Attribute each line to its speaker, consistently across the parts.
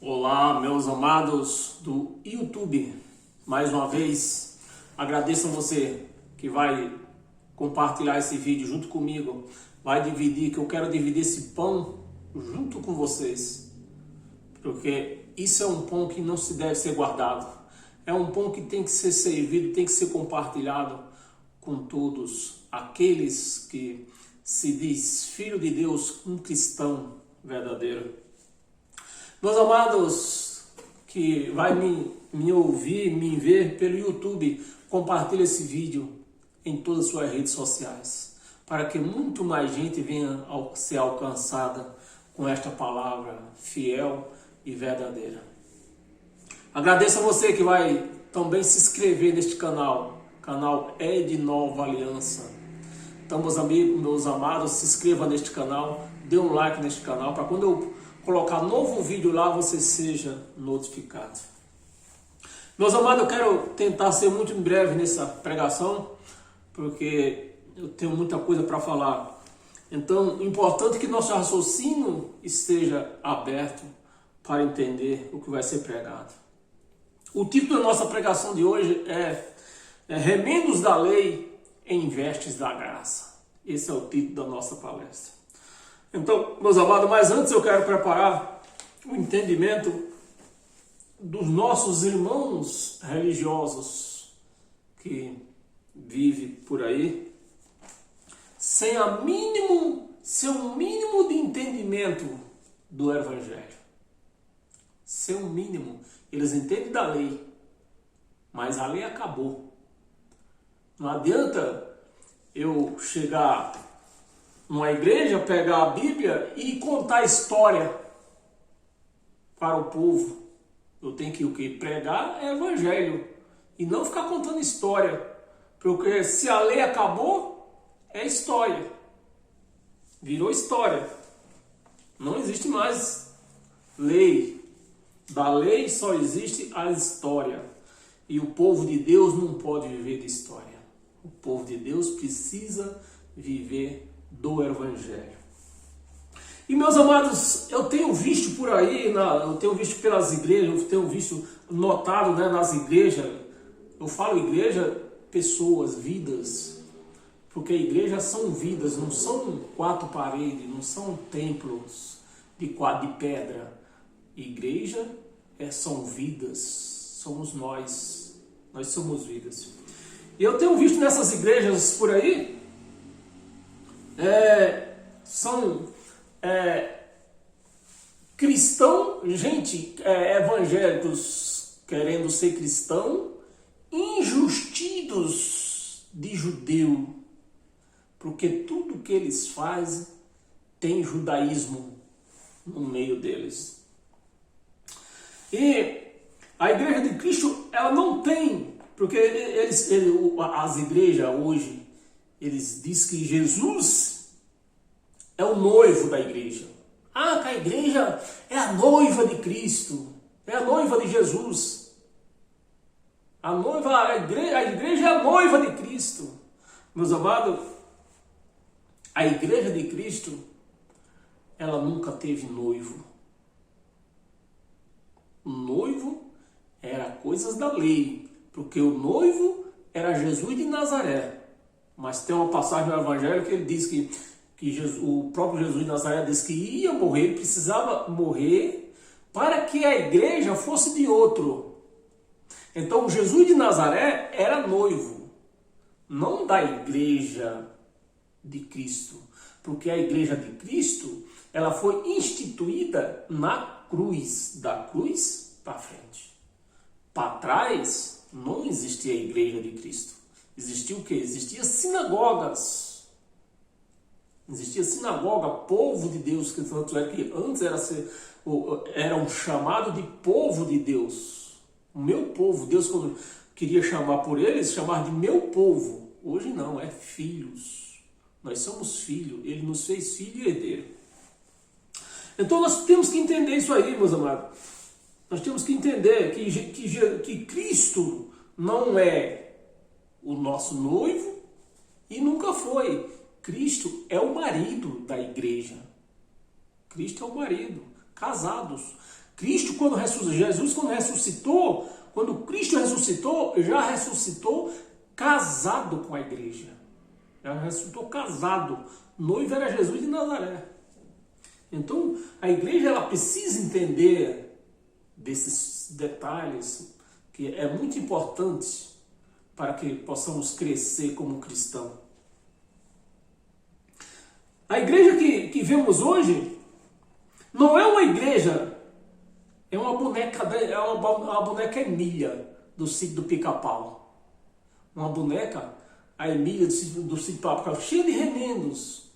Speaker 1: Olá, meus amados do YouTube. Mais uma vez, agradeço a você que vai compartilhar esse vídeo junto comigo. Vai dividir, que eu quero dividir esse pão junto com vocês. Porque isso é um pão que não se deve ser guardado. É um pão que tem que ser servido, tem que ser compartilhado com todos aqueles que se diz filho de Deus, um cristão verdadeiro. Meus amados, que vai me ouvir, me ver pelo YouTube, compartilhe esse vídeo em todas as suas redes sociais, para que muito mais gente venha ser alcançada com esta palavra fiel e verdadeira. Agradeço a você que vai também se inscrever neste canal. O canal é de Nova Aliança. Então, meus amigos, meus amados, se inscreva neste canal, dê um like neste canal, para quando eu colocar novo vídeo lá, você seja notificado. Meus amados, eu quero tentar ser muito breve nessa pregação, porque eu tenho muita coisa para falar. Então, importante que nosso raciocínio esteja aberto para entender o que vai ser pregado. O título da nossa pregação de hoje é Remendos da Lei em Vestes da Graça. Esse é o título da nossa palestra. Então, meus amados, mas antes eu quero preparar o entendimento dos nossos irmãos religiosos que vivem por aí sem um mínimo de entendimento do Evangelho. Sem um mínimo. Eles entendem da lei, mas a lei acabou. Não adianta eu chegar numa igreja, pegar a Bíblia e contar a história para o povo. Eu tenho que o quê? Pregar é evangelho e não ficar contando história, porque se a lei acabou, é história. Virou história. Não existe mais lei. Da lei só existe a história. E o povo de Deus não pode viver de história. O povo de Deus precisa viver do Evangelho. E meus amados, eu tenho visto por aí, eu tenho visto pelas igrejas, eu tenho visto notado, nas igrejas, eu falo igreja, pessoas, vidas, porque igrejas são vidas, não são quatro paredes, não são templos de pedra. Igreja são vidas, somos nós somos vidas. E eu tenho visto nessas igrejas por aí, são cristãos, evangélicos querendo ser cristão, injustidos de judeu, porque tudo que eles fazem tem judaísmo no meio deles. E a igreja de Cristo, ela não tem, porque as igrejas hoje, eles dizem que Jesus é o noivo da igreja. Que a igreja é a noiva de Cristo, é a noiva de Jesus. A igreja é a noiva de Cristo. Meus amados, a igreja de Cristo, ela nunca teve noivo. O noivo era coisas da lei, porque o noivo era Jesus de Nazaré. Mas tem uma passagem no Evangelho que ele diz que o próprio Jesus de Nazaré disse que ia morrer, ele precisava morrer para que a igreja fosse de outro. Então Jesus de Nazaré era noivo, não da igreja de Cristo, porque a igreja de Cristo, ela foi instituída na cruz, da cruz para frente. Para trás não existia a igreja de Cristo. Existia o quê? Existia sinagogas. Existia sinagoga, povo de Deus, que tanto é que antes era um chamado de povo de Deus. O meu povo, Deus quando queria chamar por eles, chamava de meu povo. Hoje não, é filhos. Nós somos filhos, ele nos fez filho e herdeiro. Então nós temos que entender isso aí, meus amados. Nós temos que entender que Cristo não é o nosso noivo e nunca foi. Cristo é o marido da igreja. Cristo é o marido. Casados. Cristo, quando ressuscitou, Jesus, quando ressuscitou, quando Cristo ressuscitou, já ressuscitou casado com a igreja. Já ressuscitou casado. Noivo era Jesus de Nazaré. Então, a igreja ela precisa entender desses detalhes, que é muito importante para que possamos crescer como cristão. A igreja que vemos hoje não é uma igreja, é uma boneca Emília do sítio do Pica-Pau. Uma boneca, a Emília do sítio do Pica-Pau, cheia de remendos.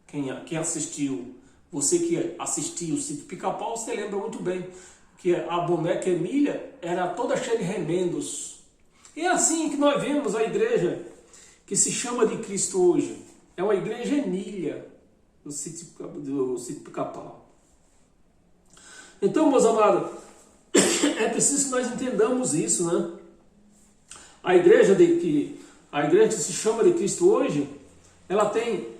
Speaker 1: Quem assistiu, você que assistiu o sítio do Pica-Pau, você lembra muito bem que a boneca Emília era toda cheia de remendos. E é assim que nós vemos a igreja que se chama de Cristo hoje. É uma igreja Emília do sítio Pica-Pau. Então, meus amados, é preciso que nós entendamos isso, né? A igreja que se chama de Cristo hoje, ela tem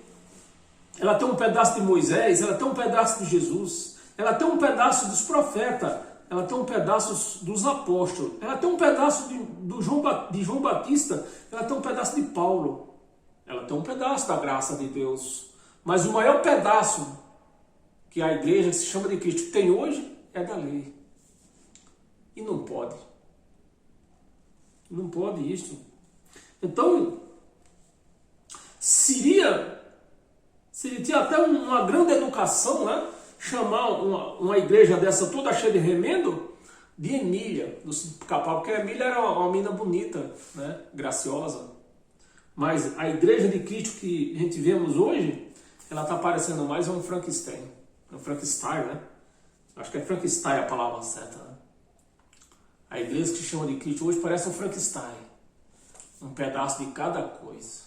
Speaker 1: um pedaço de Moisés, ela tem um pedaço de Jesus, ela tem um pedaço dos profetas, ela tem um pedaço dos apóstolos, ela tem um pedaço de João Batista, ela tem um pedaço de Paulo, ela tem um pedaço da graça de Deus. Mas o maior pedaço que a igreja que se chama de Cristo tem hoje é da lei. E não pode. Não pode isso. Então, seria até uma grande educação, né? Chamar uma igreja dessa toda cheia de remendo de Emília, do Pica-Pau, porque a Emília era uma menina bonita, né? Graciosa. Mas a igreja de Cristo que a gente vemos hoje, ela está parecendo mais um Frankenstein. Um Frankenstein, né? Acho que é Frankenstein a palavra certa, né? A igreja que chama de Cristo hoje parece um Frankenstein. Um pedaço de cada coisa.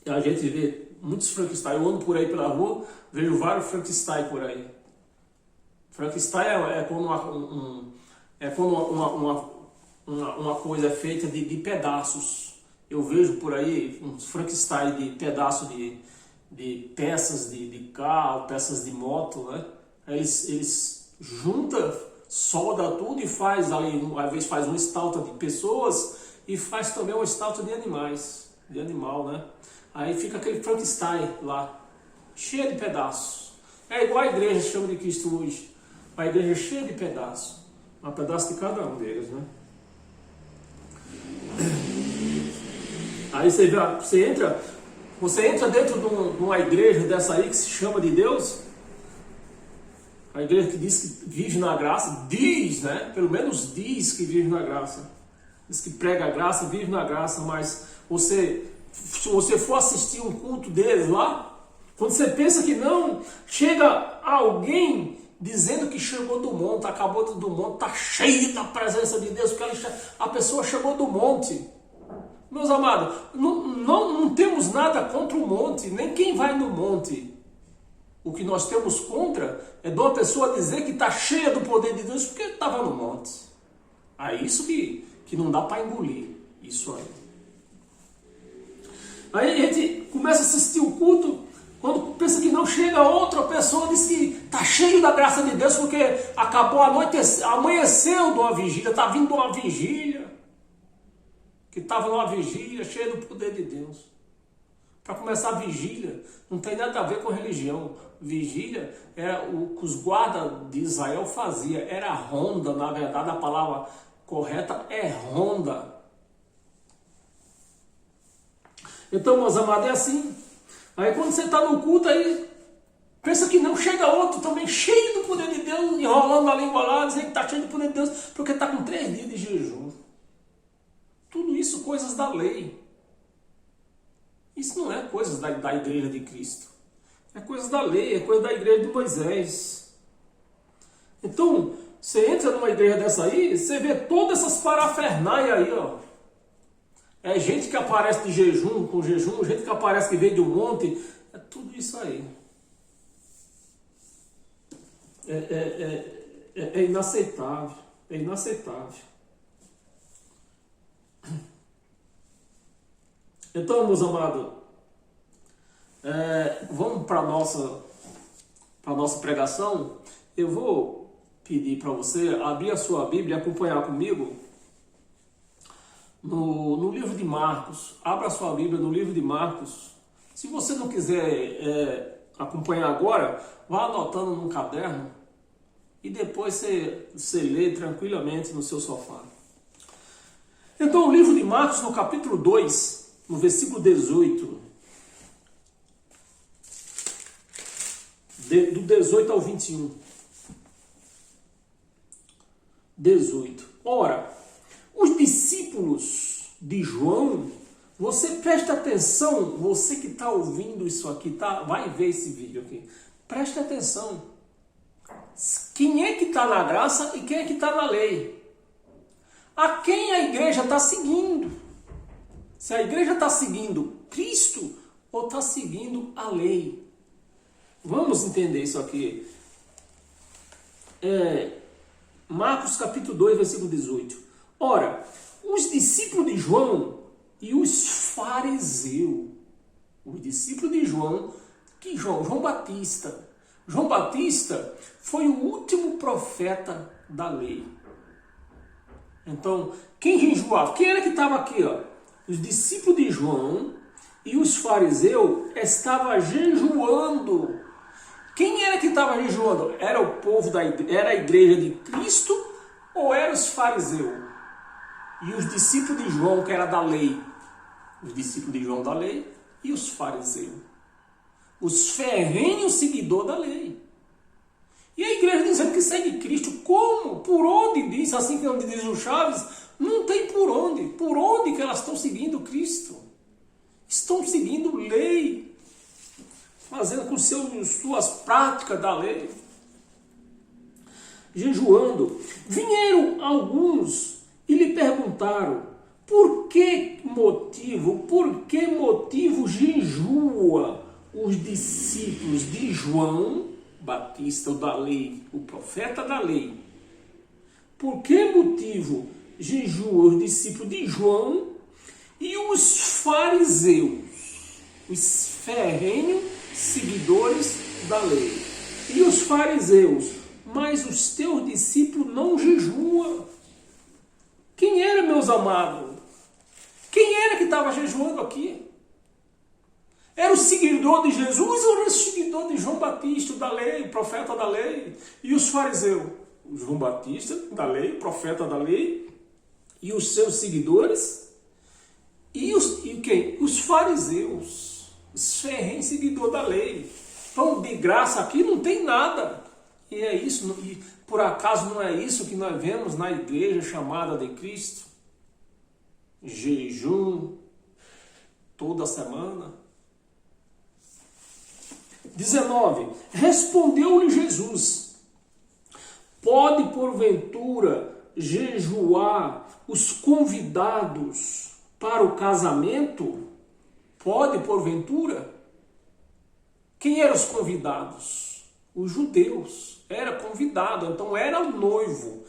Speaker 1: E a gente vê muitos Frankenstein. Eu ando por aí pela rua, vejo vários Frankenstein por aí. Frankenstein é quando uma coisa é feita de pedaços. Eu vejo por aí uns Frankenstein de pedaços de peças de carro, peças de moto, né? Eles juntam, solda tudo e faz ali, às vezes faz uma estátua de pessoas e faz também uma estátua de animais, de animal, né? Aí fica aquele Frankenstein lá, cheio de pedaços. É igual a igreja chama de Cristo hoje, uma igreja cheia de pedaços, um pedaço de cada um deles, né? Aí você entra dentro de uma igreja dessa aí que se chama de Deus, a igreja que diz que vive na graça, diz, né? Pelo menos diz que vive na graça. Diz que prega a graça, vive na graça, mas se você for assistir um culto deles lá, quando você pensa que não, chega alguém dizendo que chegou do monte, acabou do monte, está cheio da presença de Deus, porque a pessoa chegou do monte. Meus amados, não temos nada contra o monte, nem quem vai no monte. O que nós temos contra é de uma pessoa dizer que está cheia do poder de Deus porque estava no monte. É isso que não dá para engolir. Isso aí. Aí a gente começa a assistir o culto, quando pensa que não chega outra pessoa, diz que está cheio da graça de Deus porque acabou a noite, amanheceu de uma vigília, está vindo de uma vigília, que estava numa vigília cheia do poder de Deus. Para começar a vigília, não tem nada a ver com religião. Vigília era o que os guardas de Israel faziam, era ronda, na verdade a palavra correta é ronda. Então, meus amados, é assim. Aí quando você está no culto, aí pensa que não chega outro também, cheio do poder de Deus, enrolando a língua lá, dizendo que está cheio do poder de Deus, porque está com 3 dias de jejum. Tudo isso coisas da lei. Isso não é coisas da igreja de Cristo. É coisas da lei, é coisa da igreja de Moisés. Então, você entra numa igreja dessa aí, você vê todas essas parafernaias aí, ó. É gente que aparece de jejum, com jejum, gente que aparece que veio de um monte. É tudo isso aí. É inaceitável. É inaceitável. Então, meus amados, vamos para para a nossa pregação, eu vou pedir para você abrir a sua Bíblia e acompanhar comigo no livro de Marcos. Abra a sua Bíblia no livro de Marcos. Se você não quiser acompanhar agora, vá anotando num caderno e depois você lê tranquilamente no seu sofá. Então, o livro de Marcos, no capítulo 2, no versículo 18, do 18 ao 21. 18. Ora, os discípulos de João, você presta atenção, você que está ouvindo isso aqui, vai ver esse vídeo aqui, presta atenção. Quem é que está na graça e quem é que está na lei? A quem a igreja está seguindo? Se a igreja está seguindo Cristo ou está seguindo a lei? Vamos entender isso aqui. Marcos capítulo 2, versículo 18. Ora, os discípulos de João e os fariseus, os discípulos de João, João Batista. João Batista foi o último profeta da lei. Então, quem jejuava? Quem era que estava aqui? Os discípulos de João e os fariseus estavam jejuando. Quem era que estava jejuando? Era o povo era a igreja de Cristo ou eram os fariseus? E os discípulos de João, que era da lei. Os discípulos de João da lei e os fariseus. Os ferrenhos seguidores da lei. E a igreja dizendo que segue Cristo. Como? Por onde diz? Assim que diz o Chaves, não tem por onde. Por onde que elas estão seguindo Cristo? Estão seguindo lei. Fazendo com suas práticas da lei. Jejuando. Vieram alguns e lhe perguntaram, por que motivo jejua os discípulos de João Batista, o da lei, o profeta da lei? Por que motivo jejua os discípulos de João e os fariseus, os ferrenhos seguidores da lei? E os fariseus, mas os teus discípulos não jejuam. Quem era, meus amados? Quem era que estava jejuando aqui? Era o seguidor de Jesus ou era o seguidor de João Batista, da lei, o profeta da lei? E os fariseus? O João Batista, da lei, profeta da lei, e os seus seguidores? E quem? Os fariseus, os ferrenhos seguidores da lei. Então, de graça aqui não tem nada. E é isso, e por acaso não é isso que nós vemos na igreja chamada de Cristo? Jejum toda semana. 19. Respondeu-lhe Jesus, pode porventura jejuar os convidados para o casamento? Pode porventura? Quem eram os convidados? Os judeus. Era convidado, então era o noivo.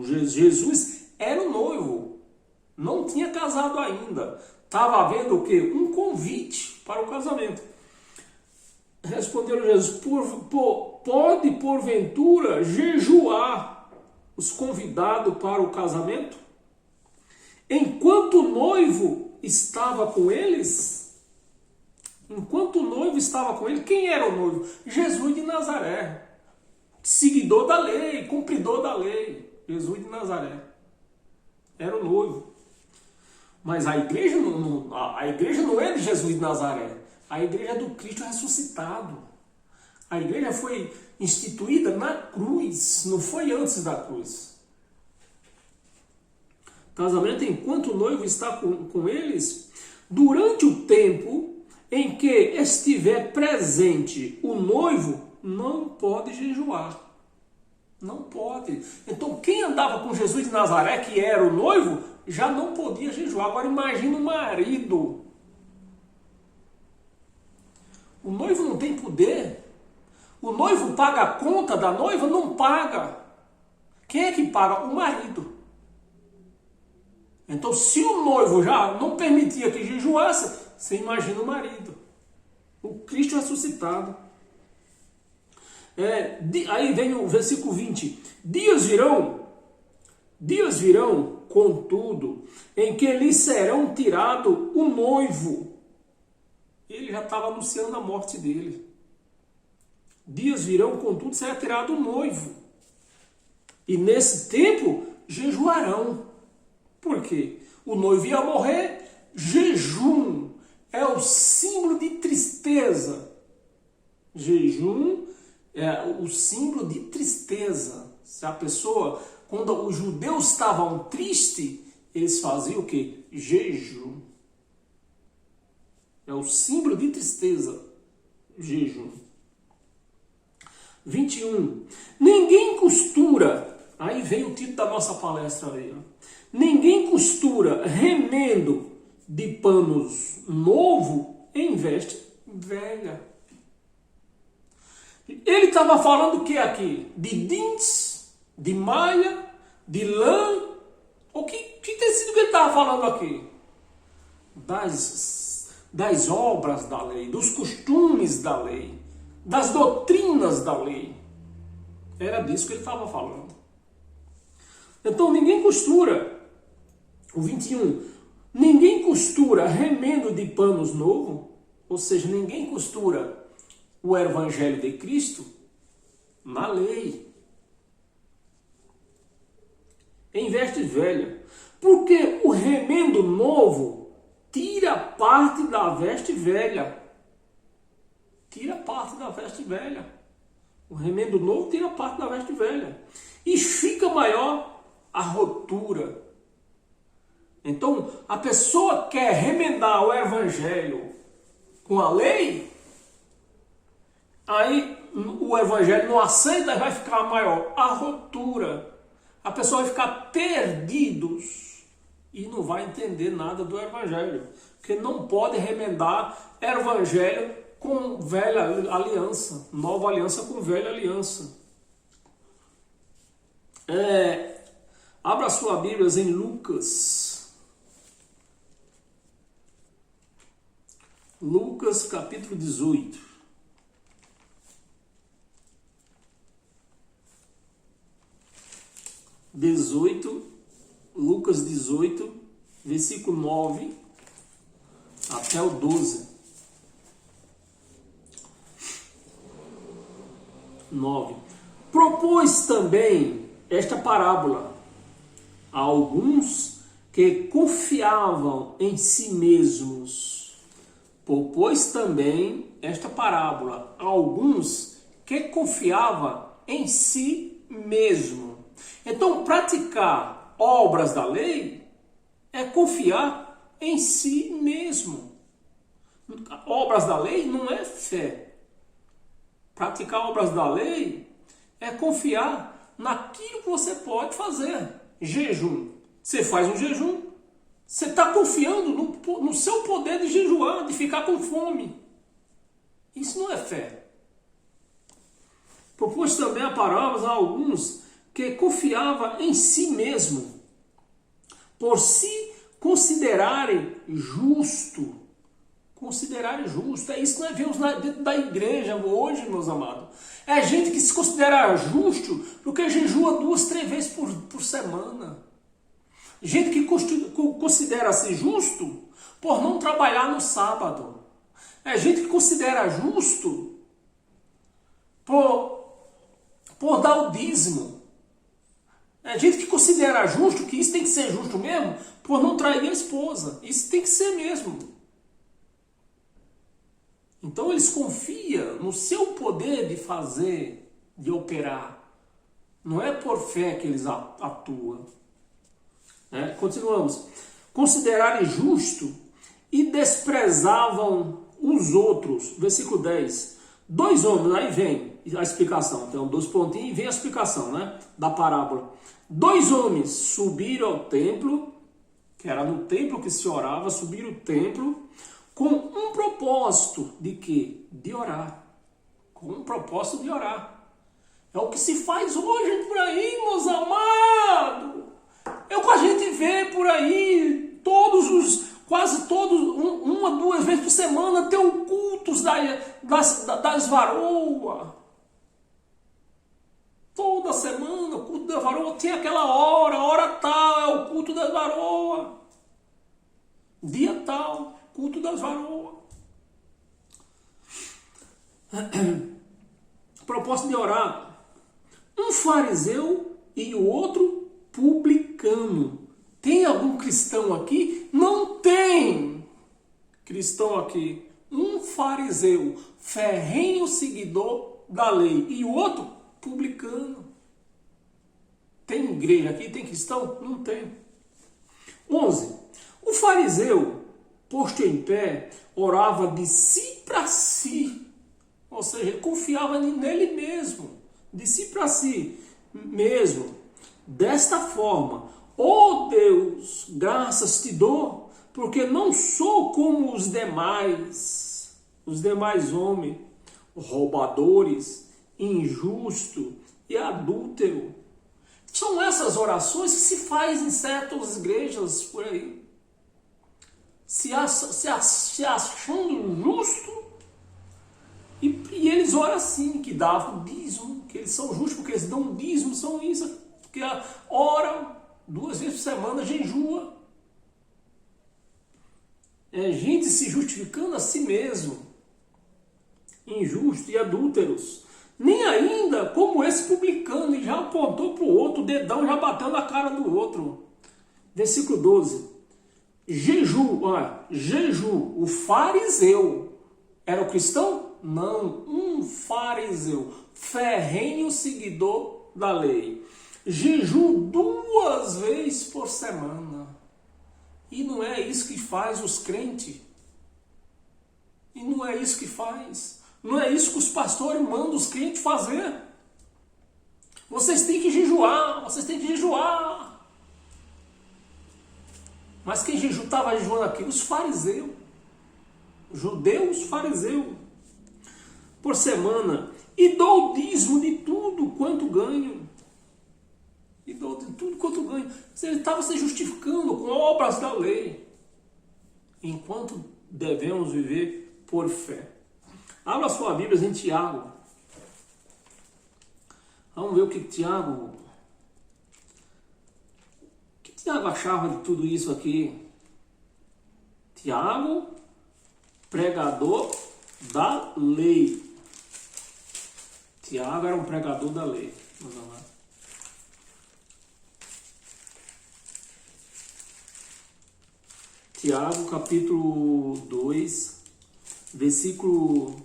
Speaker 1: Jesus era o noivo. Não tinha casado ainda. Estava havendo o quê? Um convite para o casamento. Respondeu Jesus, pode porventura jejuar os convidados para o casamento? Enquanto o noivo estava com eles? Enquanto o noivo estava com ele, quem era o noivo? Jesus de Nazaré. Seguidor da lei, cumpridor da lei. Jesus de Nazaré. Era o noivo. Mas a igreja não é de Jesus de Nazaré. A igreja é do Cristo ressuscitado. A igreja foi instituída na cruz, não foi antes da cruz. Casamento enquanto o noivo está com eles, durante o tempo em que estiver presente o noivo, não pode jejuar. Não pode. Então quem andava com Jesus de Nazaré, que era o noivo, já não podia jejuar. Agora imagina o marido. O noivo não tem poder. O noivo paga a conta da noiva? Não paga. Quem é que paga? O marido. Então, se o noivo já não permitia que jejuasse, você imagina o marido. O Cristo ressuscitado. Aí vem o versículo 20. Dias virão, contudo, em que lhes serão tirado o noivo. Ele já estava anunciando a morte dele. Dias virão, contudo, será tirado o noivo. E nesse tempo, jejuarão. Por quê? O noivo ia morrer. Jejum é o símbolo de tristeza. Jejum é o símbolo de tristeza. Se a pessoa, quando os judeus estavam tristes, eles faziam o quê? Jejum. É o símbolo de tristeza. Jejum. 21. Ninguém costura. Aí vem o título da nossa palestra aí. Ninguém costura remendo de panos novo em veste velha. Ele estava falando o que aqui? De jeans, de malha, de lã. O que tecido que ele estava falando aqui? Das obras da lei, dos costumes da lei, das doutrinas da lei. Era disso que ele estava falando. Então ninguém costura. O 21. Ninguém costura remendo de panos novo, ou seja, ninguém costura o Evangelho de Cristo na lei, em veste velha, porque o remendo novo tira parte da veste velha. Tira parte da veste velha. O remendo novo tira parte da veste velha. E fica maior a rotura. Então, a pessoa quer remendar o Evangelho com a lei, aí o Evangelho não aceita e vai ficar maior a rotura. A pessoa vai ficar perdidos e não vai entender nada do Evangelho. Porque não pode remendar Evangelho com velha aliança, nova aliança com velha aliança. Abra sua Bíblia em Lucas. Lucas capítulo 18. Lucas 18, versículo 9 até o 12. 9. Propôs também esta parábola a alguns que confiavam em si mesmos. Propôs também esta parábola a alguns que confiavam em si mesmo. Então, praticar obras da lei é confiar em si mesmo. Obras da lei não é fé. Praticar obras da lei é confiar naquilo que você pode fazer. Jejum. Você faz um jejum. Você está confiando no seu poder de jejuar, de ficar com fome. Isso não é fé. Propôs também a parábola a alguns que confiavam em si mesmo, por se considerarem justo. Considerarem justo. É isso que nós vemos dentro da igreja hoje, meus amados. É gente que se considera justo porque jejua 2, 3 vezes por semana. Gente que considera-se justo por não trabalhar no sábado. É gente que considera justo por dar o dízimo. É gente que considera justo, que isso tem que ser justo mesmo, por não trair a esposa. Isso tem que ser mesmo. Então eles confiam no seu poder de fazer, de operar. Não é por fé que eles atuam. Continuamos. Considerarem justo e desprezavam os outros. Versículo 10. 2 homens, aí vem a explicação. Tem 2 pontinhos e vem a explicação, da parábola. 2 homens subiram ao templo, que era no templo que se orava, subiram o templo, com um propósito de quê? De orar. Com um propósito de orar. É o que se faz hoje por aí, meus amados. É o que a gente vê por aí, quase todos, 1 a 2 vezes por semana, tem cultos das varoas. toda semana, o culto da varoa, tem aquela hora tal, é o culto das varoas. Dia tal, culto das varoas. Propósito de orar. Um fariseu e o outro publicano. Tem algum cristão aqui? Não tem cristão aqui. Um fariseu, ferrenho seguidor da lei, e o outro, publicano. Tem igreja aqui? Tem cristão? Não tem. 11. O fariseu, posto em pé, orava de si para si. Ou seja, ele confiava nele mesmo. De si para si mesmo. Desta forma, ó Deus, graças te dou, porque não sou como os demais homens, roubadores, injusto e adúltero. São essas orações que se faz em certas igrejas por aí. Se achando justo, e eles oram assim, que davam dízimo, que eles são justos porque eles dão dízimo, são isso, que oram 2 vezes por semana, jejua. É gente se justificando a si mesmo, injusto e adúlteros. Nem ainda como esse publicano, e já apontou para o outro, o dedão já bateu na cara do outro. Versículo 12. Jejum, o fariseu era o cristão? Não, um fariseu, ferrenho seguidor da lei. Jejum 2 vezes por semana. E não é isso que faz os crentes. E não é isso que faz. Não é isso que os pastores mandam os crentes fazer. Vocês têm que jejuar, vocês têm que jejuar. Mas quem estava jejuando aqui? Os fariseus. Judeus fariseus. Por semana. E dou o dízimo de tudo quanto ganho. E dou de tudo quanto ganho. Ele estava se justificando com obras da lei. Enquanto devemos viver por fé. Abra sua Bíblia em Tiago. Vamos ver o que Tiago achava de tudo isso aqui. Tiago, pregador da lei. Tiago era um pregador da lei. Vamos lá. Tiago, capítulo 2, versículo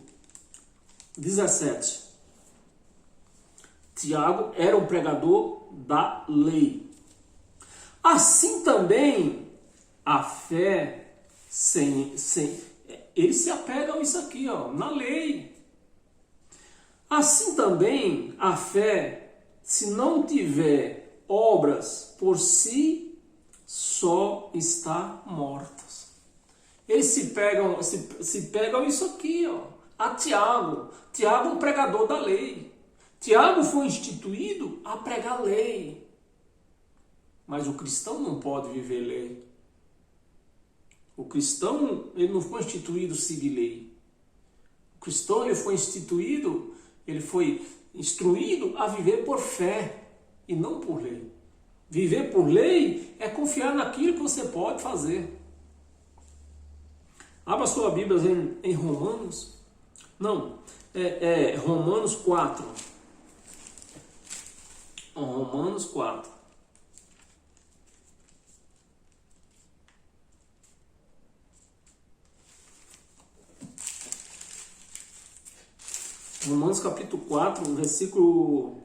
Speaker 1: 17. Tiago era um pregador da lei. Assim também a fé eles se apegam a isso aqui, na lei. Assim também a fé, se não tiver obras por si, só está morta. Eles se pegam isso aqui, a Tiago. Tiago é um pregador da lei. Tiago foi instituído a pregar lei. Mas o cristão não pode viver lei. O cristão, ele não foi instituído a seguir lei. O cristão, ele foi instruído a viver por fé e não por lei. Viver por lei é confiar naquilo que você pode fazer. Abra sua Bíblia em Romanos. Não, Romanos 4. Romanos 4. Romanos capítulo 4, versículo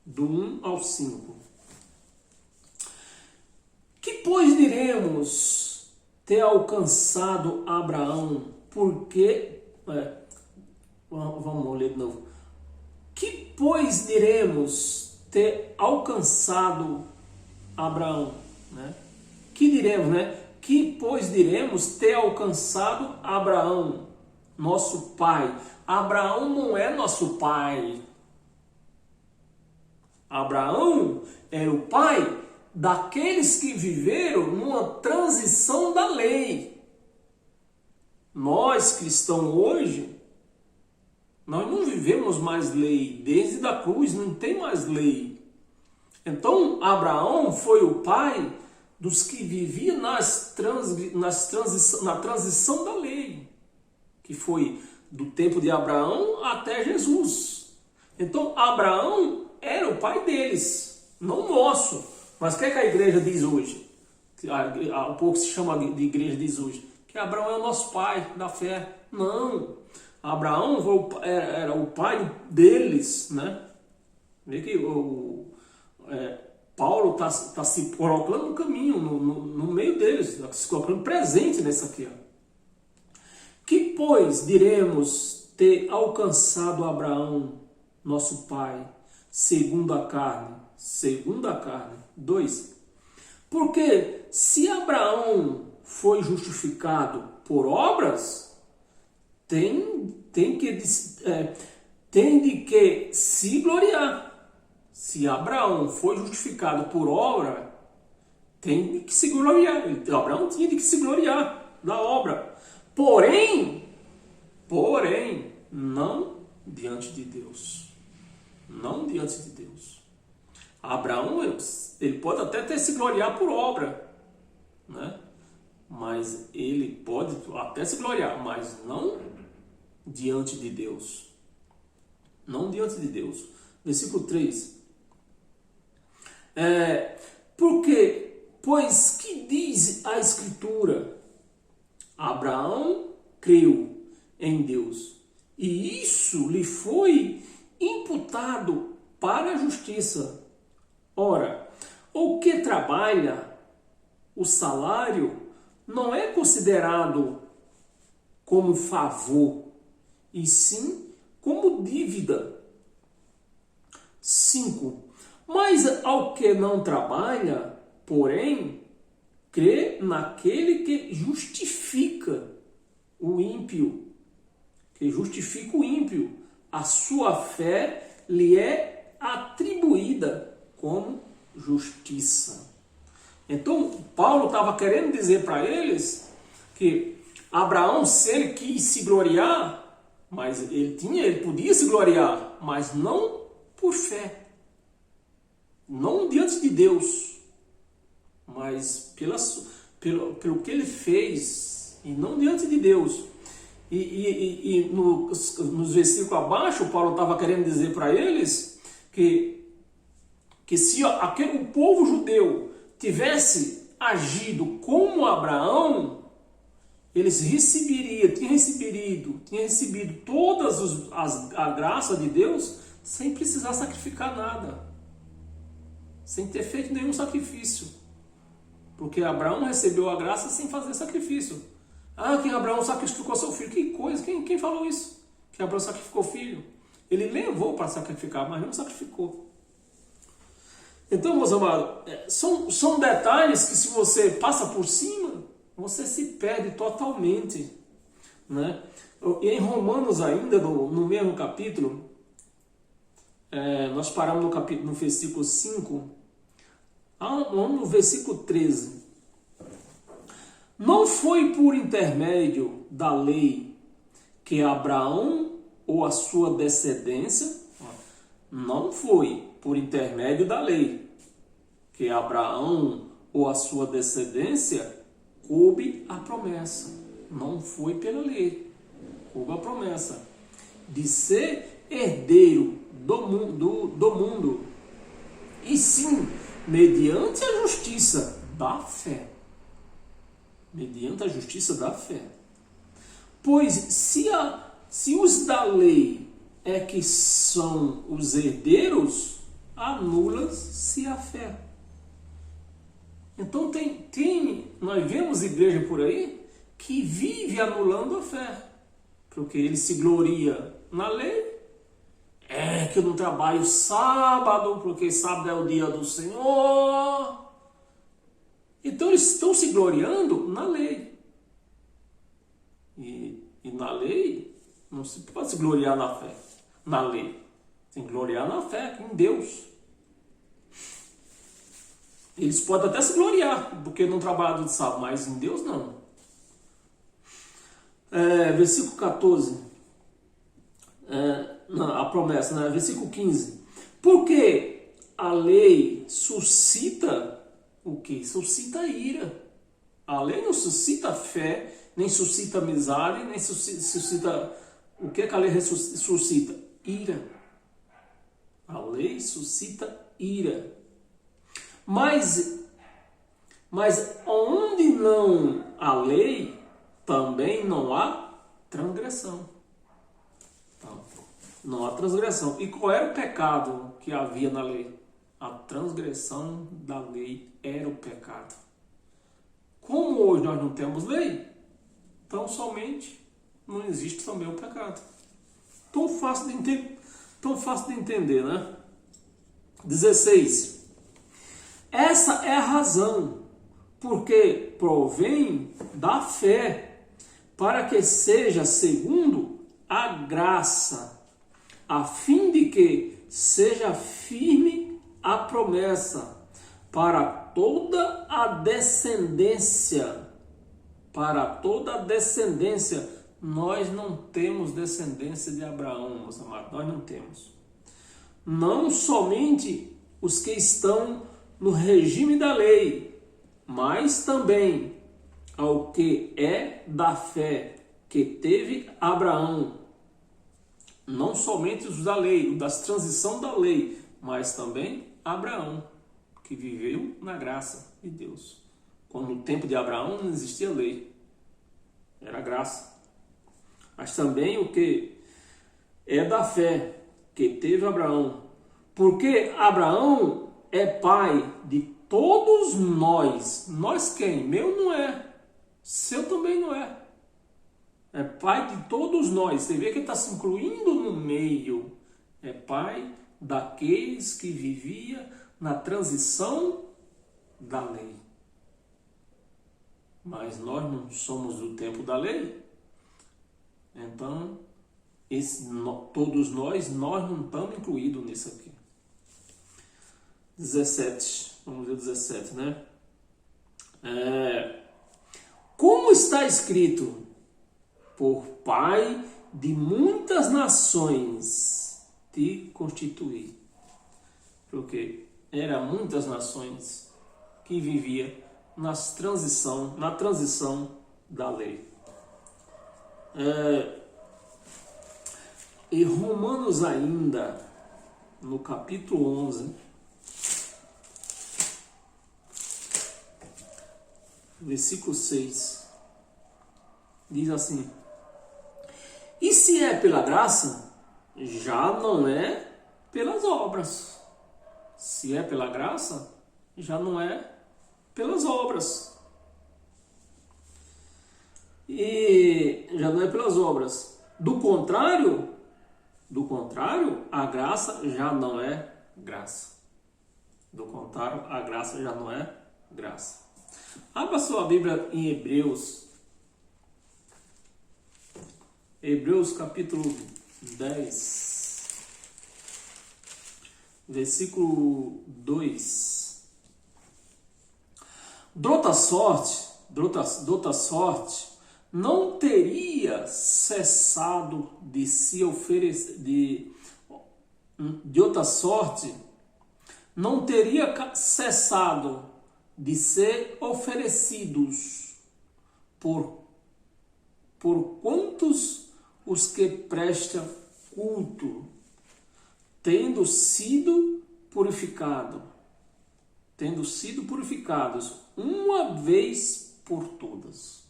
Speaker 1: do 1 ao 5. Que pois diremos ter alcançado Abraão? Porque... vamos ler de novo. Que pois diremos ter alcançado Abraão? Que diremos, Que pois diremos ter alcançado Abraão, nosso pai? Abraão não é nosso pai. Abraão era o pai daqueles que viveram numa transição da lei. Nós cristãos hoje, Nós não vivemos mais lei. Desde a cruz não tem mais lei. Então, Abraão foi o pai dos que viviam na transição da lei, que foi do tempo de Abraão até Jesus. Então, Abraão era o pai deles, não nosso. Mas o que é que a igreja diz hoje? O povo que se chama de igreja diz hoje que Abraão é o nosso pai da fé. Não, Abraão era o pai deles, né? Vê que Paulo está se colocando no caminho, no meio deles, tá se colocando presente nessa aqui. Ó. Que, pois, diremos ter alcançado Abraão, nosso pai, segundo a carne? Segundo a carne. 2. Porque se Abraão foi justificado por obras, tem de que se gloriar. Se Abraão foi justificado por obra, tem de que se gloriar. Abraão tinha de que se gloriar da obra. Porém, não diante de Deus. Não diante de Deus. Abraão, ele pode até ter se gloriar por obra, né? Mas ele pode até se gloriar, mas não diante de Deus. Não diante de Deus. Versículo 3. Porque, pois que diz a Escritura? Abraão creu em Deus, e isso lhe foi imputado para a justiça. Ora, o que trabalha, o salário, não é considerado como favor, e sim como dívida. 5. Mas ao que não trabalha, porém, crê naquele que justifica o ímpio. Que justifica o ímpio. A sua fé lhe é atribuída como justiça. Então, Paulo estava querendo dizer para eles que Abraão, se ele quis se gloriar, mas ele podia se gloriar, mas não por fé. Não diante de Deus, mas pelo que ele fez, e não diante de Deus. E nos versículos abaixo, Paulo estava querendo dizer para eles que se o povo judeu tivesse agido como Abraão, eles tinham recebido todas a graça de Deus sem precisar sacrificar nada. Sem ter feito nenhum sacrifício. Porque Abraão recebeu a graça sem fazer sacrifício. Que Abraão sacrificou seu filho. Que coisa, quem falou isso? Que Abraão sacrificou o filho? Ele levou para sacrificar, mas não sacrificou. Então, meus amados, são detalhes que se você passa por cima, você se perde totalmente. Né? E em Romanos ainda, no mesmo capítulo, nós paramos no versículo 5, no versículo 13. Não foi por intermédio da lei que Abraão ou a sua descendência, não foi por intermédio da lei que Abraão ou a sua descendência coube a promessa. Não foi pela lei, coube a promessa de ser herdeiro do mundo, e sim mediante a justiça da fé. Mediante a justiça da fé. Pois se os da lei é que são os herdeiros, anula-se a fé. Então nós vemos igreja por aí que vive anulando a fé. Porque ele se gloria na lei. Que eu não trabalho sábado, porque sábado é o dia do Senhor. Então eles estão se gloriando na lei. E na lei, não se pode se gloriar na fé. Na lei. Tem que gloriar na fé, em Deus. Eles podem até se gloriar, porque não trabalham de sábado, mas em Deus não. Versículo 14. a promessa, né? Versículo 15. Porque a lei suscita o quê? Suscita ira. A lei não suscita fé, nem suscita amizade, nem suscita... O que a lei suscita? Ira. A lei suscita ira. Mas onde não há lei, também não há transgressão. Então, não há transgressão. E qual era o pecado que havia na lei? A transgressão da lei era o pecado. Como hoje nós não temos lei, então somente não existe também o pecado. Tão fácil de entender, né? 16. Essa é a razão, porque provém da fé, para que seja segundo a graça, a fim de que seja firme a promessa para toda a descendência. Para toda a descendência. Nós não temos descendência de Abraão, meus amados. Nós não temos. Não somente os que estão no regime da lei, mas também ao que é da fé que teve Abraão. Não somente os da lei, das transição da lei, mas também Abraão, que viveu na graça de Deus. Quando no tempo de Abraão não existia lei, era graça. Mas também o que é da fé que teve Abraão, porque Abraão é pai de todos nós. Nós quem? Meu não é, seu também não é. É pai de todos nós. Você vê que ele está se incluindo no meio. É pai daqueles que vivia na transição da lei. Mas nós não somos do tempo da lei. Então, todos nós não estamos incluídos nisso aqui. 17. Vamos ver 17, né? Como está escrito, por pai de muitas nações te constituí. Porque eram muitas nações que viviam na transição da lei. E Romanos ainda, no capítulo 11, versículo 6, diz assim: e se é pela graça, já não é pelas obras. Se é pela graça, já não é pelas obras. E já não é pelas obras. Do contrário, a graça já não é graça. Do contrário, a graça já não é graça. Abra sua Bíblia em Hebreus capítulo 10, versículo 2. Dota sorte não teria cessado de se oferecer, de outra sorte não teria cessado de ser oferecidos por quantos os que prestam culto, tendo sido purificados uma vez por todas.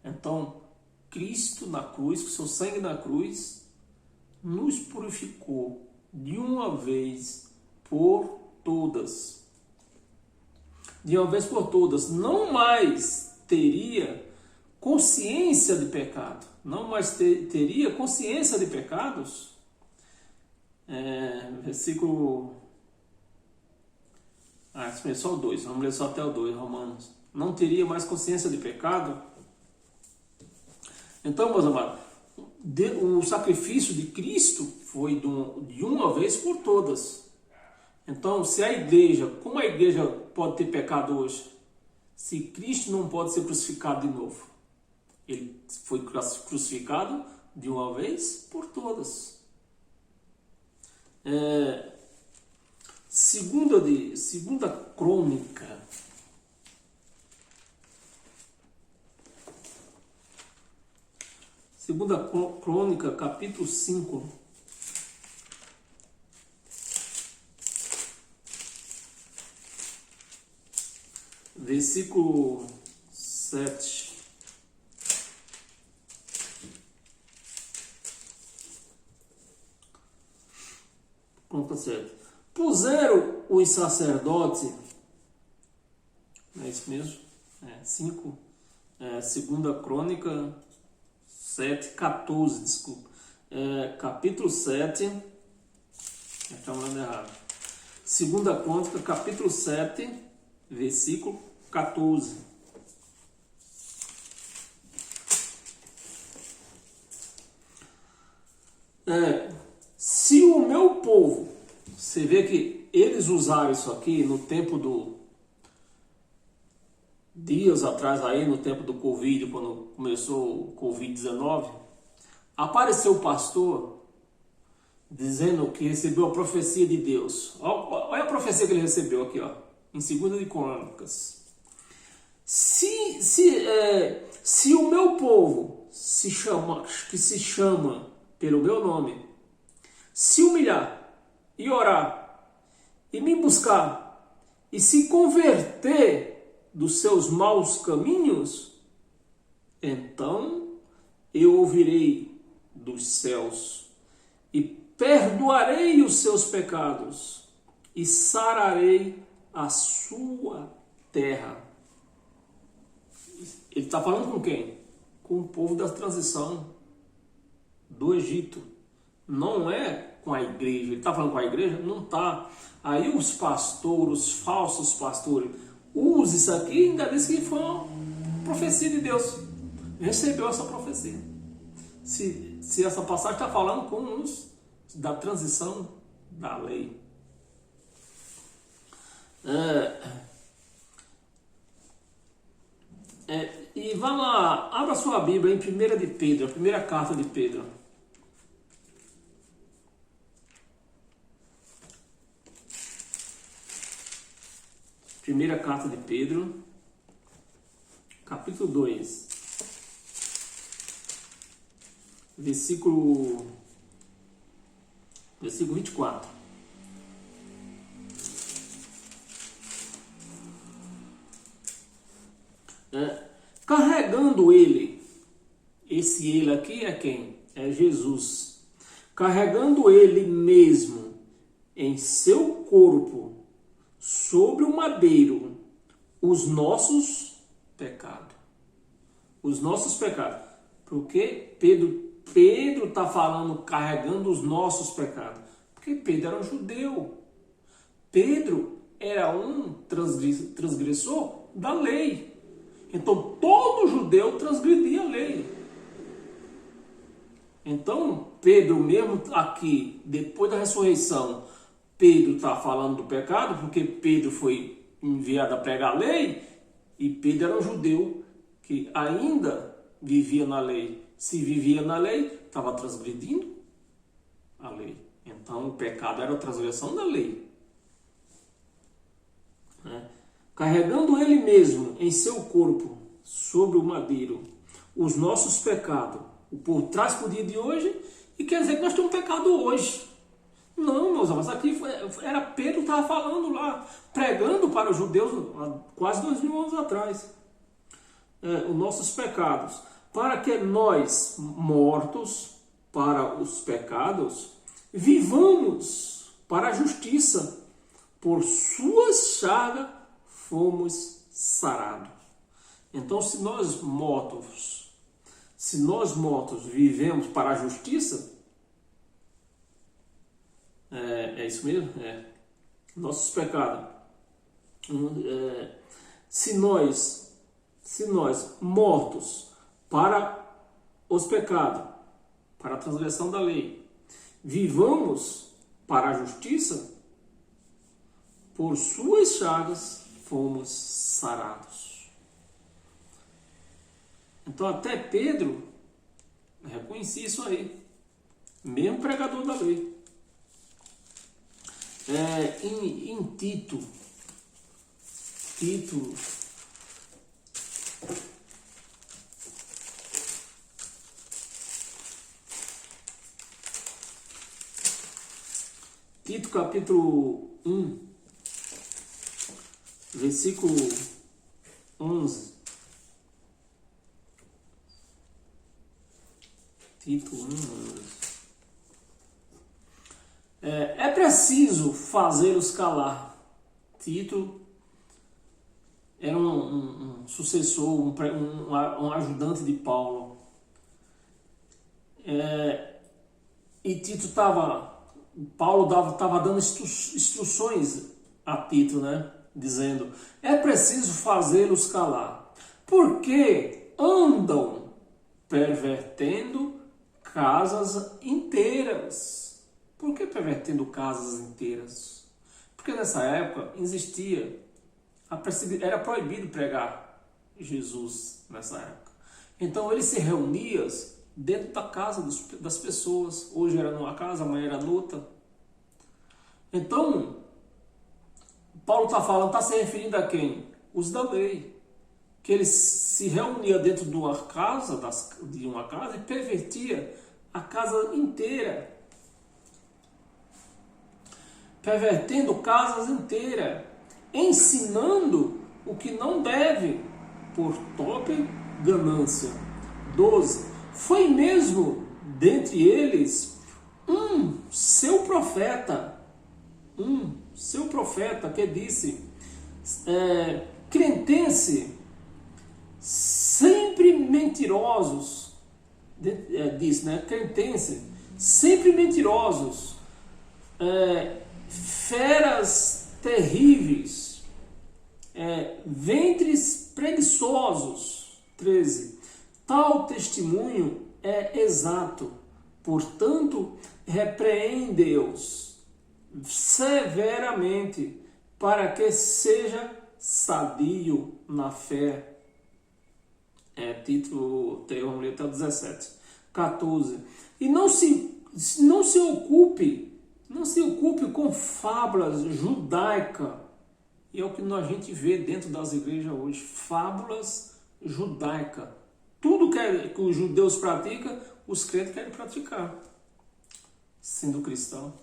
Speaker 1: Então, Cristo na cruz, com seu sangue na cruz, nos purificou de uma vez por todas. De uma vez por todas. Não mais teria consciência de pecado. Não mais teria consciência de pecados. Versículo... só o 2. Vamos ler só até o 2, Romanos. Não teria mais consciência de pecado. Então, meus amados, o sacrifício de Cristo foi de uma vez por todas. Então, se a igreja, como a igreja pode ter pecado hoje? Se Cristo não pode ser crucificado de novo. Ele foi crucificado de uma vez por todas. Segunda Crônica. Segunda Crônica, capítulo 5. Versículo 7. Conta certo. Puseram os sacerdotes, não é isso mesmo? 5. Segunda Crônica 7, 14, desculpa. Capítulo 7. Estamos falando errado. Segunda Crônica, capítulo 7, versículo 14. Se o meu povo, você vê que eles usaram isso aqui no tempo dias atrás aí, no tempo do Covid, quando começou o Covid-19, apareceu o pastor dizendo que recebeu a profecia de Deus. Olha a profecia que ele recebeu aqui, ó, em 2 de Crônicas. Se o meu povo que se chama pelo meu nome, se humilhar e orar e me buscar e se converter dos seus maus caminhos, então eu ouvirei dos céus e perdoarei os seus pecados e sararei a sua terra. Ele está falando com quem? Com o povo da transição do Egito. Não é com a igreja. Ele está falando com a igreja? Não está. Aí os pastores, os falsos pastores, usam isso aqui e ainda diz que foi uma profecia de Deus. Recebeu essa profecia. Se essa passagem está falando com os da transição da lei. E vá lá, abra sua Bíblia em 1 de Pedro, a primeira carta de Pedro. Primeira carta de Pedro, capítulo 2, versículo 24. Carregando ele, esse ele aqui é quem? É Jesus. Carregando ele mesmo em seu corpo, sobre o madeiro, os nossos pecados. Os nossos pecados. Porque Pedro está falando carregando os nossos pecados. Porque Pedro era um judeu. Pedro era um transgressor da lei. Então todo judeu transgredia a lei. Então Pedro mesmo aqui, depois da ressurreição, Pedro está falando do pecado, porque Pedro foi enviado a pregar a lei, e Pedro era um judeu que ainda vivia na lei. Se vivia na lei, estava transgredindo a lei. Então o pecado era a transgressão da lei. Carregando ele mesmo em seu corpo, sobre o madeiro, os nossos pecados, o por trás para o dia de hoje, e quer dizer que nós temos pecado hoje. Não, meus amados, aqui era Pedro que estava falando lá, pregando para os judeus há quase 2000 anos atrás. Os nossos pecados, para que nós, mortos para os pecados, vivamos para a justiça. Por suas chagas fomos sarados. Então, se nós mortos vivemos para a justiça, é isso mesmo? Nossos pecados. Se nós mortos para os pecados, para a transgressão da lei, vivamos para a justiça, por suas chagas fomos sarados. Então até Pedro reconhecia isso aí, mesmo pregador da lei. Em Tito, capítulo 1, versículo 11. Tito 1, 11. É preciso fazê-los calar. Tito era um sucessor, um ajudante de Paulo. E Paulo estava dando instruções a Tito, né? Dizendo, é preciso fazê-los calar, porque andam pervertendo casas inteiras. Por que pervertendo casas inteiras? Porque nessa época era proibido pregar Jesus nessa época. Então eles se reuniam dentro da casa das pessoas. Hoje era numa casa, amanhã era noutra. Então, Paulo está se referindo a quem? Os da lei. Que eles se reuniam dentro de uma casa e pervertia a casa inteira. Pervertendo casas inteiras, ensinando o que não deve, por torpe ganância. 12. Foi mesmo dentre eles seu profeta que disse, cretense, sempre mentirosos, diz, né? Cretense, sempre mentirosos, feras terríveis, ventres preguiçosos. 13. Tal testemunho é exato, portanto, repreende-os severamente, para que seja sadio na fé. Título, vamos ler até o 17. 14. E não se ocupe com fábulas judaicas. E é o que a gente vê dentro das igrejas hoje. Fábulas judaicas. Tudo que os judeus praticam, os crentes querem praticar, sendo cristão.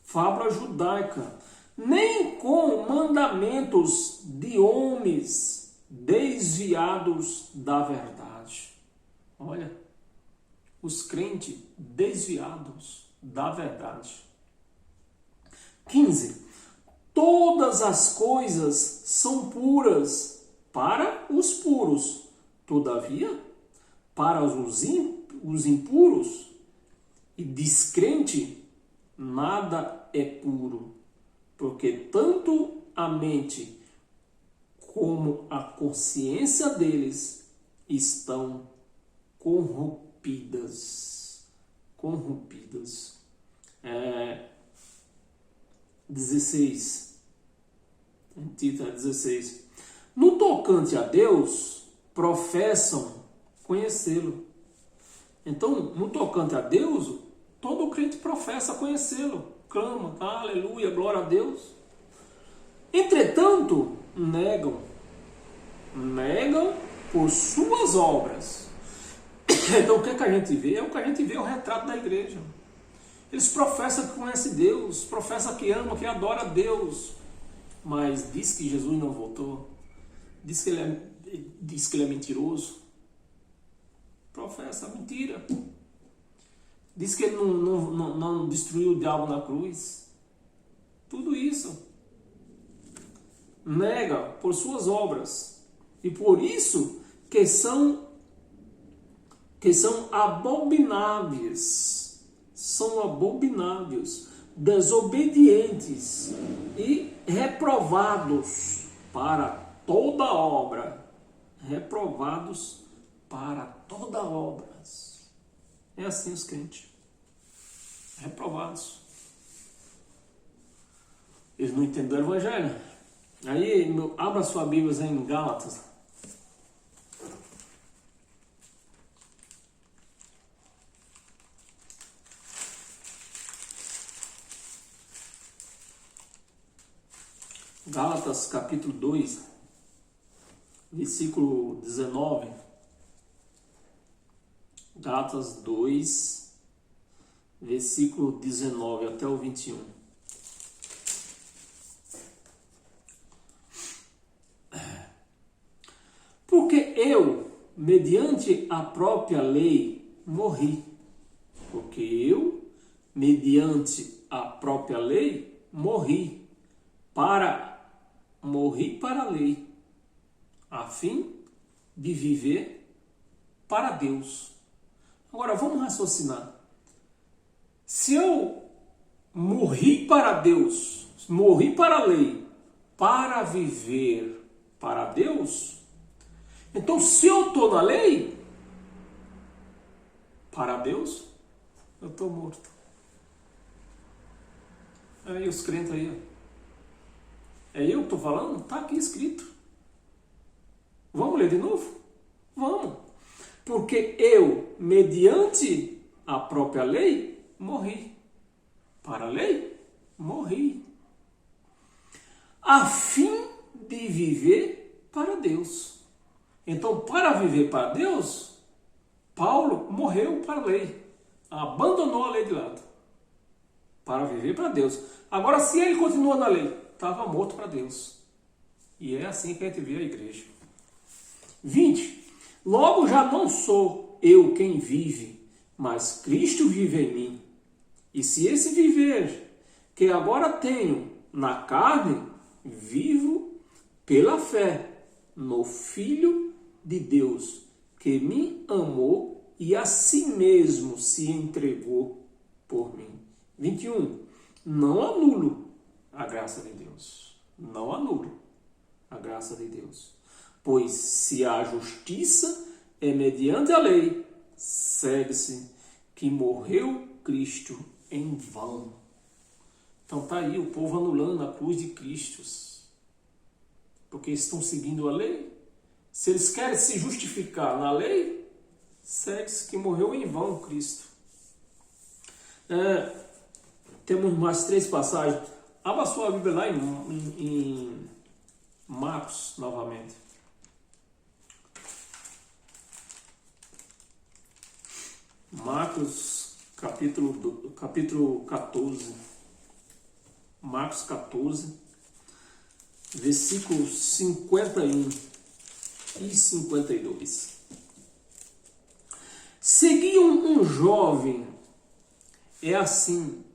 Speaker 1: Fábula judaica. Nem com mandamentos de homens desviados da verdade. Olha, os crentes desviados da verdade. 15. Todas as coisas são puras para os puros, todavia, para os impuros e descrente, nada é puro, porque tanto a mente como a consciência deles estão corrompidas. 16. Tito 16. No tocante a Deus, professam conhecê-lo. Então, no tocante a Deus, todo crente professa conhecê-lo. Clama, aleluia, glória a Deus. Entretanto, negam por suas obras. Então, o que a gente vê? É o que a gente vê, o retrato da igreja. Eles professam que conhecem Deus, professam que ama, que adora Deus, mas diz que Jesus não voltou, diz que ele é mentiroso, professa mentira, diz que ele não destruiu o diabo na cruz. Tudo isso nega por suas obras, e por isso que são abomináveis. São abomináveis, desobedientes e reprovados para toda obra. Reprovados para toda obra. É assim os crentes. Reprovados. Eles não entenderam o evangelho. Aí, abra sua Bíblia em Gálatas. Gálatas capítulo 2, versículo 19. Gálatas 2, versículo 19 até o 21. Porque eu, mediante a própria lei, morri. Porque eu, mediante a própria lei, morri para a lei, a fim de viver para Deus. Agora vamos raciocinar. Se eu morri para Deus, morri para a lei, para viver para Deus, então se eu estou na lei, para Deus, eu estou morto. Aí os crentes aí, ó. É eu que estou falando? Está aqui escrito. Vamos ler de novo? Vamos. Porque eu, mediante a própria lei, morri. Para a lei, morri. A fim de viver para Deus. Então, para viver para Deus, Paulo morreu para a lei. Abandonou a lei de lado. Para viver para Deus. Agora, se ele continua na lei, estava morto para Deus. E é assim que a gente vê a igreja. 20. Logo já não sou eu quem vive, mas Cristo vive em mim. E se esse viver que agora tenho na carne, vivo pela fé no Filho de Deus, que me amou e a si mesmo se entregou por mim. 21. Não anulo a graça de Deus. Não anulo a graça de Deus. Pois se a justiça é mediante a lei, segue-se que morreu Cristo em vão. Então está aí o povo anulando a cruz de Cristo. Porque estão seguindo a lei. Se eles querem se justificar na lei, segue-se que morreu em vão Cristo. Temos mais 3 passagens. Abra sua Bíblia lá em Marcos, novamente. Marcos, capítulo 14. Marcos 14, versículos 51 e 52. Seguiam um jovem. É assim.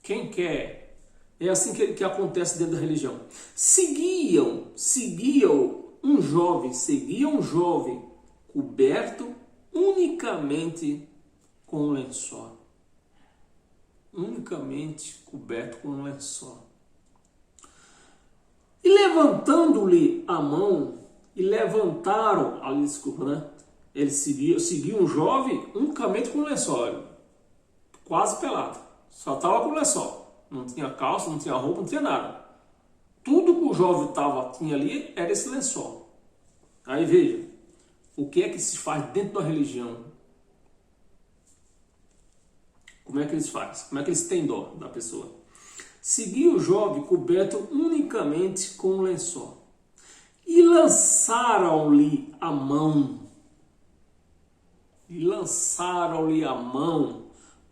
Speaker 1: Quem quer? É assim que acontece dentro da religião. Seguiam um jovem coberto unicamente com um lençol. Unicamente coberto com um lençol. E levantando-lhe a mão, Ele seguiu um jovem unicamente com um lençol, quase pelado. Só estava com o lençol. Não tinha calça, não tinha roupa, não tinha nada. Tudo que o jovem tinha ali era esse lençol. Aí veja, o que é que se faz dentro da religião? Como é que eles fazem? Como é que eles têm dó da pessoa? Seguiu o jovem coberto unicamente com um lençol. E lançaram-lhe a mão.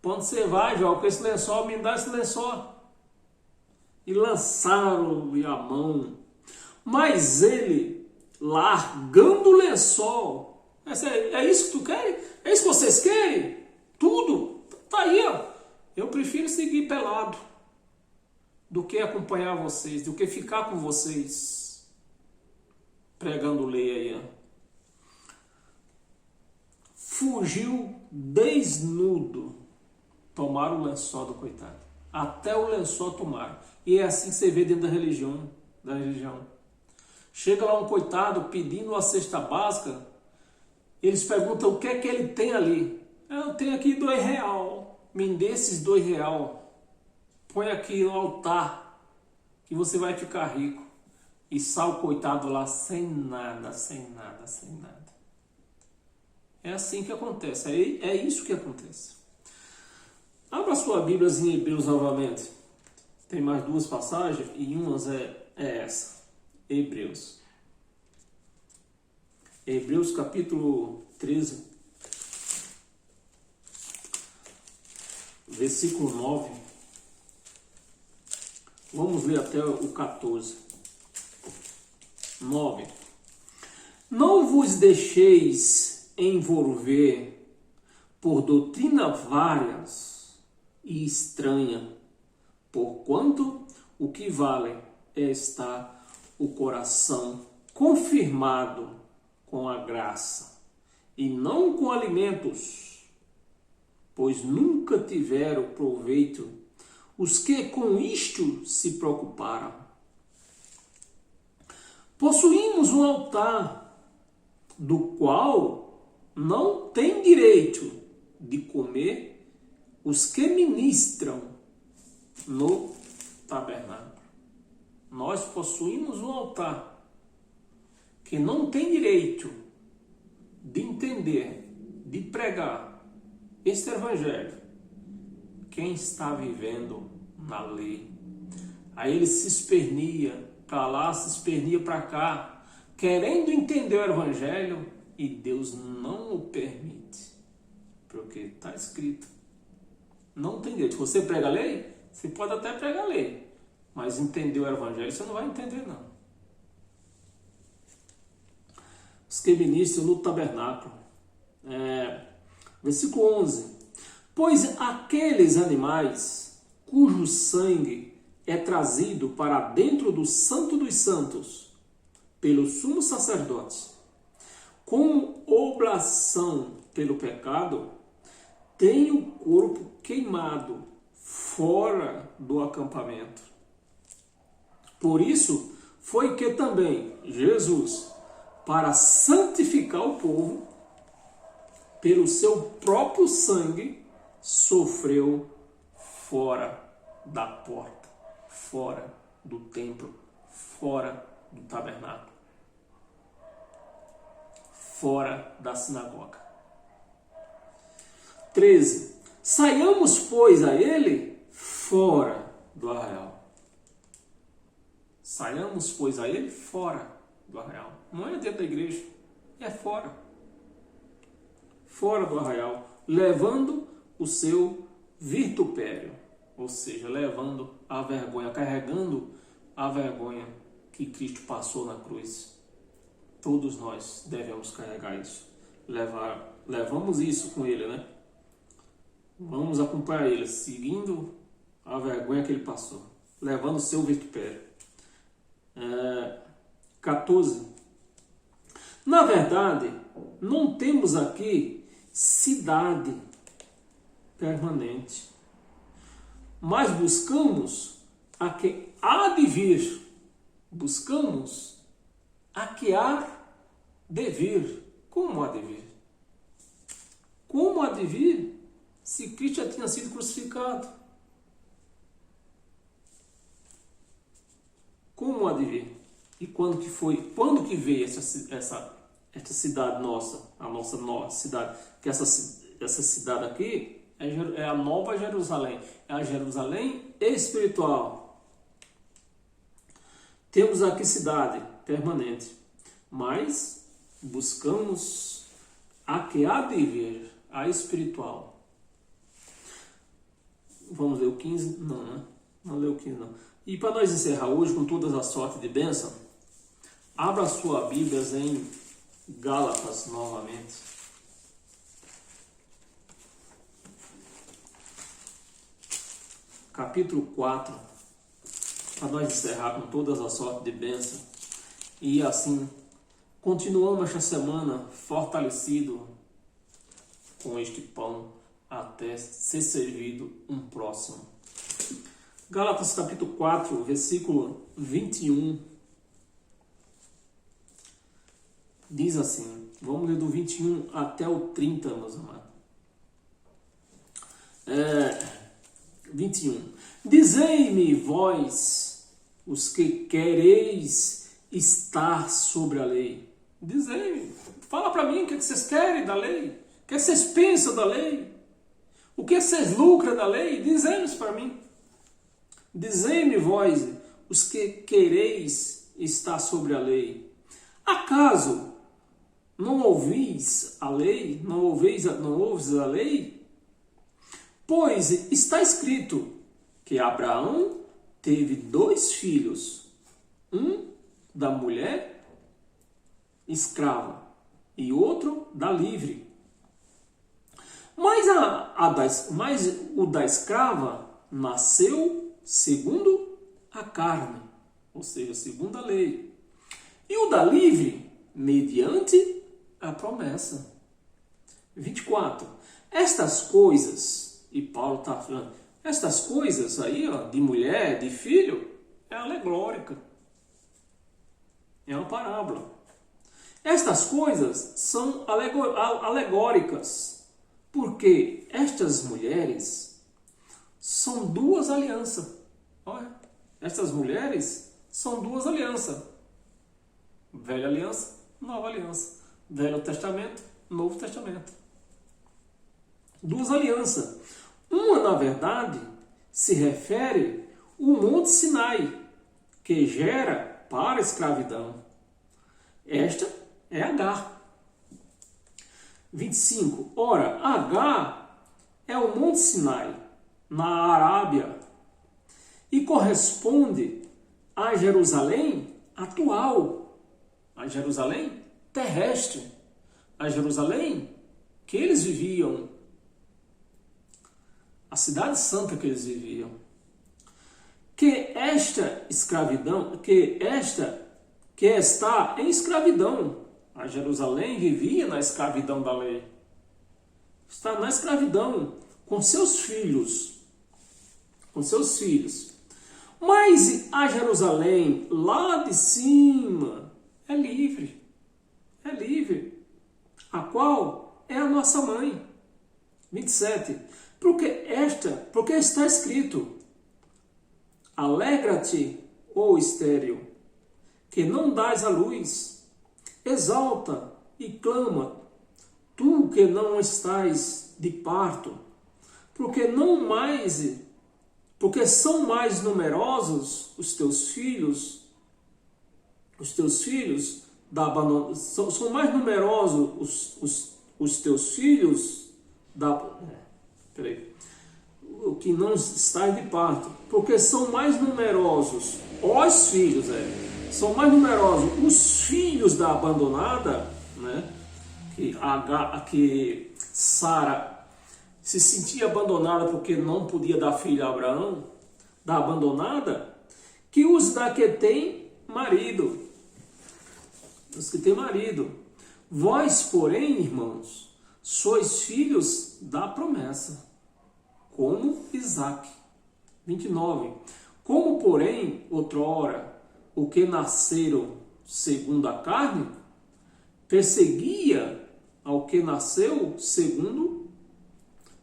Speaker 1: Quando você vai, João, com esse lençol, me dá esse lençol. E lançaram-lhe a mão. Mas ele, largando o lençol, é isso que tu quer? É isso que vocês querem? Tudo? Tá aí, ó. Eu prefiro seguir pelado do que acompanhar vocês, do que ficar com vocês pregando lei aí, ó. Fugiu desnudo. Tomaram o lençol do coitado. Até o lençol tomaram. E é assim que você vê dentro da religião. Chega lá um coitado pedindo a cesta básica. Eles perguntam o que é que ele tem ali. Eu tenho aqui R$2. Me dê esses R$2. Põe aqui no altar. Que você vai ficar rico. E sai o coitado lá sem nada. É assim que acontece. É isso que acontece. Abra sua Bíblia em Hebreus novamente. Tem mais 2 passagens e umas é é essa. Hebreus. Hebreus capítulo 13, versículo 9. Vamos ler até o 14. 9. Não vos deixeis envolver por doutrina várias e estranha, porquanto o que vale é estar o coração confirmado com a graça, e não com alimentos, pois nunca tiveram proveito os que com isto se preocuparam. Possuímos um altar, do qual não tem direito de comer os que ministram no tabernáculo. Nós possuímos um altar que não tem direito de entender, de pregar este evangelho, quem está vivendo na lei. Aí ele se espernia para lá, se espernia para cá, querendo entender o evangelho, e Deus não o permite, porque está escrito, não tem direito. Se você prega a lei, você pode até pregar a lei, mas entender o evangelho você não vai entender, não. Os que ministram no tabernáculo. Versículo 11. Pois aqueles animais cujo sangue é trazido para dentro do Santo dos Santos pelo sumo sacerdote, como oblação pelo pecado, tem o corpo queimado fora do acampamento. Por isso foi que também Jesus, para santificar o povo, pelo seu próprio sangue, sofreu fora da porta, fora do templo, fora do tabernáculo, fora da sinagoga. 13. Saiamos, pois, a ele fora do arraial. Saiamos, pois, a ele fora do arraial. Não é dentro da igreja, é fora. Fora do arraial, levando o seu vitupério, ou seja, levando a vergonha, carregando a vergonha que Cristo passou na cruz. Todos nós devemos carregar isso. Levamos isso com ele, né? Vamos acompanhar ele, seguindo a vergonha que ele passou, levando o seu vitupério. 14. Na verdade, não temos aqui cidade permanente, mas buscamos a que há de vir. Buscamos a que há de vir. Como há de vir? Como há de vir se Cristo já tinha sido crucificado? Como há de vir? E quando que foi? Quando que veio essa cidade nossa, a nossa cidade? Que essa cidade aqui é a Nova Jerusalém, é a Jerusalém espiritual. Temos aqui cidade permanente, mas buscamos a que há de vir, a espiritual. Vamos ler o 15? Não, né? Não ler o 15, não. E para nós encerrar hoje com todas as sortes de bênção, abra sua Bíblia em Gálatas novamente. Capítulo 4, para nós encerrar com todas as sortes de bênção. E assim, continuamos esta semana fortalecido com este pão até ser servido um próximo. Gálatas capítulo 4, versículo 21. Diz assim, vamos ler do 21 até o 30, meus amados. 21. Dizei-me vós, os que quereis estar sobre a lei. Dizei-me, fala para mim o que vocês querem da lei. O que vocês pensam da lei. O que vocês lucram da lei. Dizei-me para mim. Dizei-me vós, os que quereis estar sobre a lei. Acaso não ouvis a lei? Não ouves a lei? Pois está escrito que Abraão teve 2 filhos, um da mulher escrava e outro da livre. Mas o da escrava nasceu segundo a carne, ou seja, segundo a lei. E o da livre, mediante a promessa. 24. Estas coisas, e Paulo está falando, estas coisas aí, ó, de mulher, de filho, é alegórica. É uma parábola. Estas coisas são alegóricas, porque estas mulheres são 2 alianças. Olha, estas mulheres são 2 alianças. Velha aliança, nova aliança. Velho Testamento, Novo Testamento. 2 alianças. Uma, na verdade, se refere ao Monte Sinai, que gera para a escravidão. Esta é Agar. 25. Ora, Agar é o Monte Sinai, na Arábia, e corresponde a Jerusalém atual, a Jerusalém terrestre, a Jerusalém que eles viviam, a cidade santa que eles viviam. Que esta escravidão, que está em escravidão, a Jerusalém vivia na escravidão da lei, está na escravidão com seus filhos, mas a Jerusalém lá de cima é livre, a qual é a nossa mãe. 27. Porque está escrito: alegra-te, ó estéril, que não dás à luz, exalta e clama, tu que não estás de parto, porque são mais numerosos os teus filhos da abandono, são mais numerosos os teus filhos o que não estás de parto, porque são mais numerosos os filhos, são mais numerosos os filhos da abandonada, né? Que Sara se sentia abandonada porque não podia dar filho a Abraão, da abandonada, que os da que tem marido. Os que têm marido. Vós, porém, irmãos, sois filhos da promessa, como Isaque. 29. Como, porém, outrora, o que nasceram segundo a carne, perseguia ao que nasceu segundo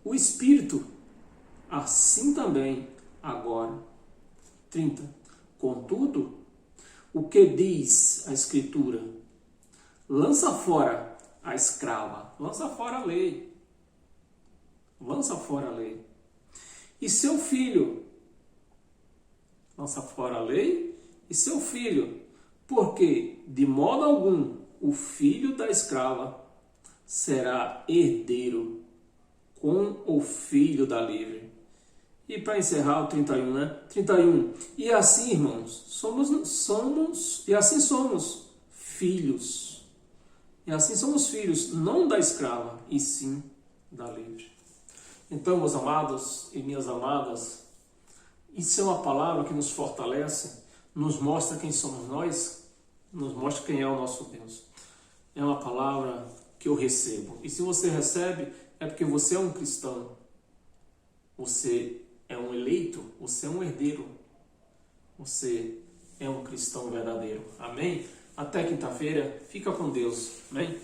Speaker 1: o Espírito, assim também agora. 30. Contudo, o que diz a Escritura? Lança fora a escrava, lança fora a lei. Lança fora a lei. E seu filho, lança fora a lei e seu filho, porque de modo algum o filho da escrava será herdeiro com o filho da livre. E para encerrar o 31, né? 31. E assim, irmãos, somos filhos. E assim somos filhos, não da escrava, e sim da livre. Então, meus amados e minhas amadas, isso é uma palavra que nos fortalece, nos mostra quem somos nós, nos mostra quem é o nosso Deus. É uma palavra que eu recebo. E se você recebe, é porque você é um cristão. Você é um eleito, você é um herdeiro. Você é um cristão verdadeiro. Amém? Até quinta-feira. Fica com Deus. Amém?